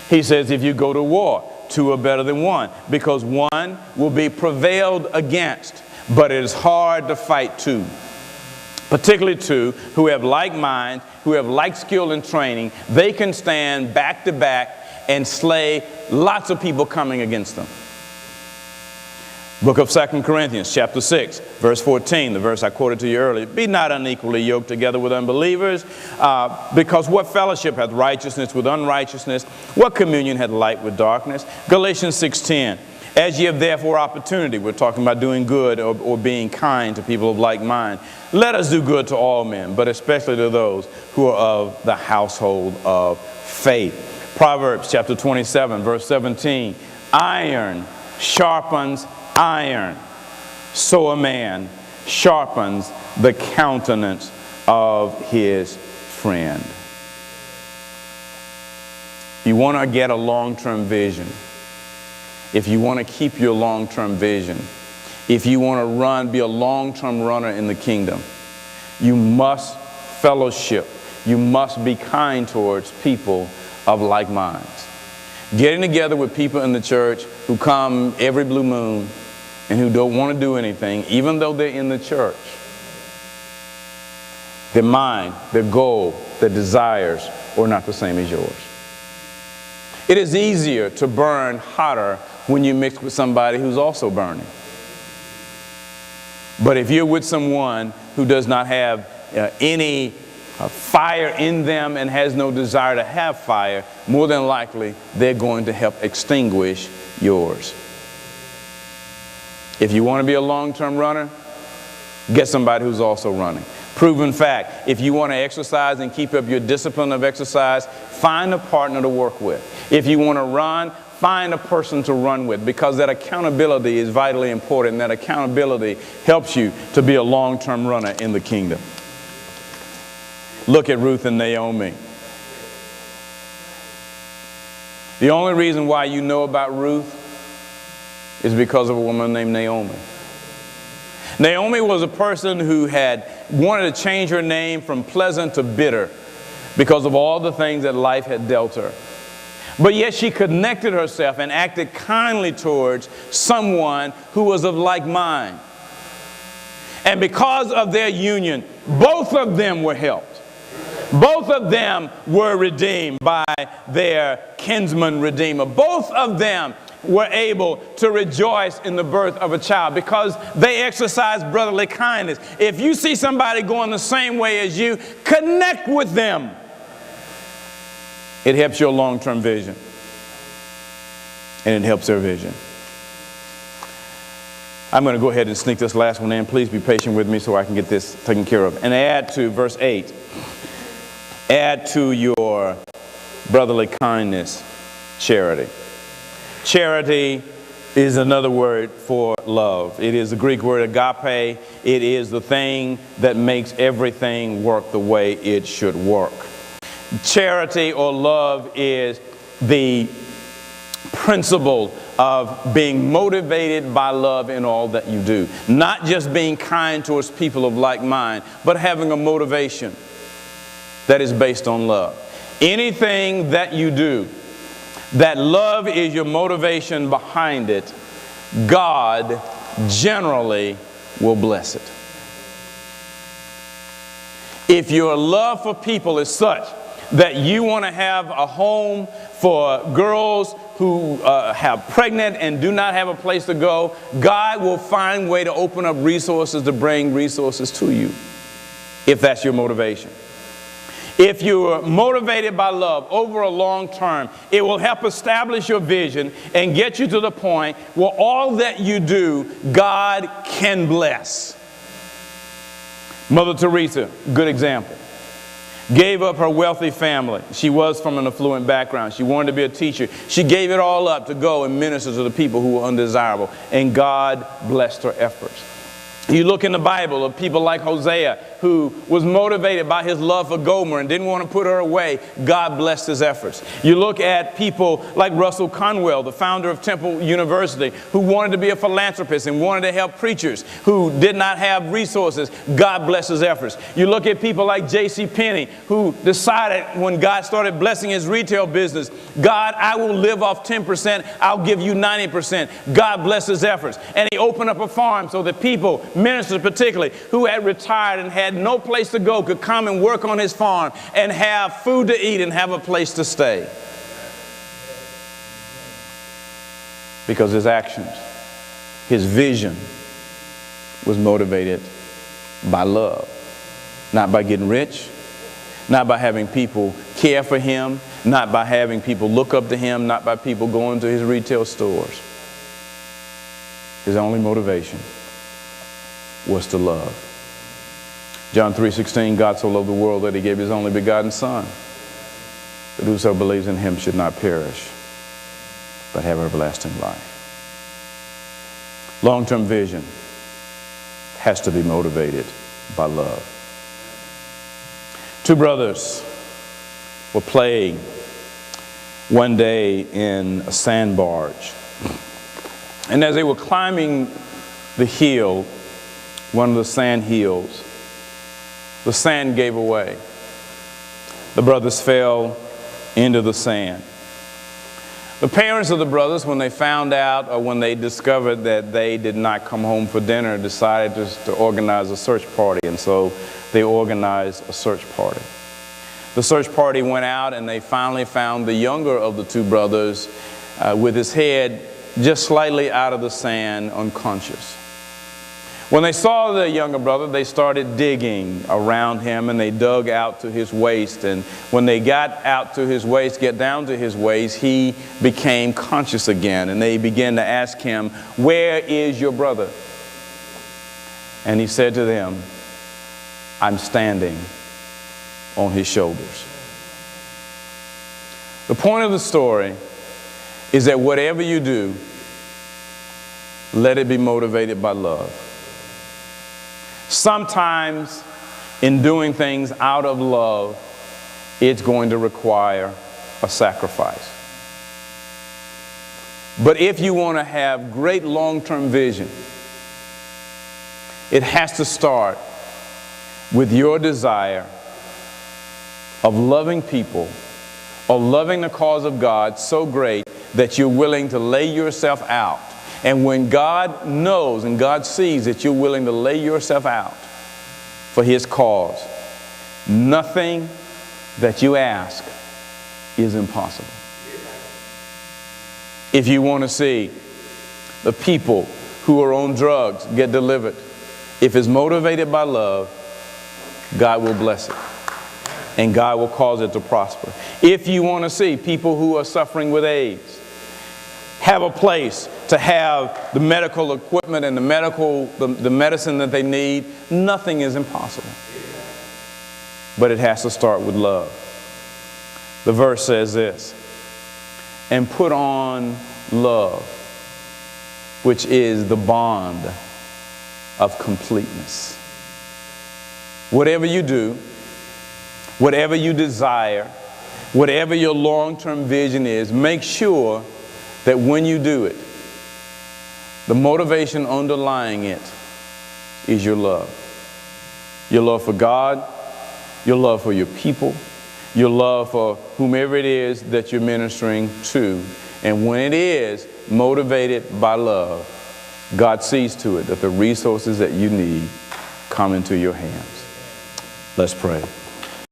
He says if you go to war, two are better than one, because one will be prevailed against, but it is hard to fight two. Particularly two who have like minds, who have like skill and training. They can stand back to back and slay lots of people coming against them. Book of 2 Corinthians, chapter 6, verse 14, the verse I quoted to you earlier. Be not unequally yoked together with unbelievers, because what fellowship hath righteousness with unrighteousness? What communion hath light with darkness? Galatians 6:10. As ye have therefore opportunity, we're talking about doing good or being kind to people of like mind. Let us do good to all men, but especially to those who are of the household of faith. Proverbs chapter 27, verse 17. Iron sharpens iron, so a man sharpens the countenance of his friend. You want to get a long-term vision. If you want to keep your long-term vision, if you want to be a long-term runner in the kingdom, you must fellowship. You must be kind towards people of like minds. Getting together with people in the church who come every blue moon and who don't want to do anything, even though they're in the church, their mind, their goal, their desires are not the same as yours. It is easier to burn hotter when you mix with somebody who's also burning. But if you're with someone who does not have any fire in them and has no desire to have fire, more than likely they're going to help extinguish yours. If you want to be a long-term runner, get somebody who's also running. Proven fact, if you want to exercise and keep up your discipline of exercise, find a partner to work with. If you want to run, find a person to run with, because that accountability is vitally important. And that accountability helps you to be a long-term runner in the kingdom. Look at Ruth and Naomi. The only reason why you know about Ruth is because of a woman named Naomi. Naomi was a person who had wanted to change her name from pleasant to bitter because of all the things that life had dealt her. But yet she connected herself and acted kindly towards someone who was of like mind. And because of their union, both of them were helped. Both of them were redeemed by their kinsman redeemer. Both of them were able to rejoice in the birth of a child because they exercised brotherly kindness. If you see somebody going the same way as you, connect with them. It helps your long-term vision. And it helps their vision. I'm going to go ahead and sneak this last one in. Please be patient with me so I can get this taken care of. And add to verse 8. Add to your brotherly kindness charity. Charity is another word for love. It is the Greek word agape. It is the thing that makes everything work the way it should work. Charity or love is the principle of being motivated by love in all that you do. Not just being kind towards people of like mind, but having a motivation that is based on love. Anything that you do, that love is your motivation behind it, God generally will bless it. If your love for people is such that you want to have a home for girls who have pregnant and do not have a place to go, God will find a way to open up resources to bring resources to you, if that's your motivation. If you're motivated by love over a long term, it will help establish your vision and get you to the point where all that you do, God can bless. Mother Teresa, good example. Gave up her wealthy family. She was from an affluent background. She wanted to be a teacher. She gave it all up to go and minister to the people who were undesirable. And God blessed her efforts. You look in the Bible of people like Hosea, who was motivated by his love for Gomer and didn't want to put her away. God blessed his efforts. You look at people like Russell Conwell, the founder of Temple University, who wanted to be a philanthropist and wanted to help preachers who did not have resources. God blessed his efforts. You look at people like J.C. Penney, who decided when God started blessing his retail business, God, I will live off 10%. I'll give you 90%. God blessed his efforts. And he opened up a farm so that people, ministers particularly, who had retired and had no place to go, could come and work on his farm and have food to eat and have a place to stay. Because his actions, his vision was motivated by love. Not by getting rich, not by having people care for him, not by having people look up to him, not by people going to his retail stores. His only motivation was to love. John 3:16, God so loved the world that he gave his only begotten Son, that whosoever believes in him should not perish, but have everlasting life. Long-term vision has to be motivated by love. Two brothers were playing one day in a sand barge. And as they were climbing the hill, one of the sand hills, the sand gave away. The brothers fell into the sand. The parents of the brothers, when they found out or when they discovered that they did not come home for dinner, decided to organize a search party. And so they organized a search party. The search party went out and they finally found the younger of the two brothers with his head just slightly out of the sand, unconscious. When they saw the younger brother, they started digging around him and they dug out to his waist. And when they got out to his waist, get down to his waist, he became conscious again. And they began to ask him, "Where is your brother?" And he said to them, "I'm standing on his shoulders." The point of the story is that whatever you do, let it be motivated by love. Sometimes in doing things out of love, it's going to require a sacrifice. But if you want to have great long-term vision, it has to start with your desire of loving people, of loving the cause of God so great that you're willing to lay yourself out. And when God knows and God sees that you're willing to lay yourself out for his cause, nothing that you ask is impossible. If you want to see the people who are on drugs get delivered, if it's motivated by love, God will bless it. And God will cause it to prosper. If you want to see people who are suffering with AIDS have a place to have the medical equipment and the medicine that they need, nothing is impossible. But it has to start with love. The verse says this, "And put on love, which is the bond of completeness." Whatever you do, whatever you desire, whatever your long-term vision is, make sure that when you do it, the motivation underlying it is your love. Your love for God, your love for your people, your love for whomever it is that you're ministering to. And when it is motivated by love, God sees to it that the resources that you need come into your hands. Let's pray.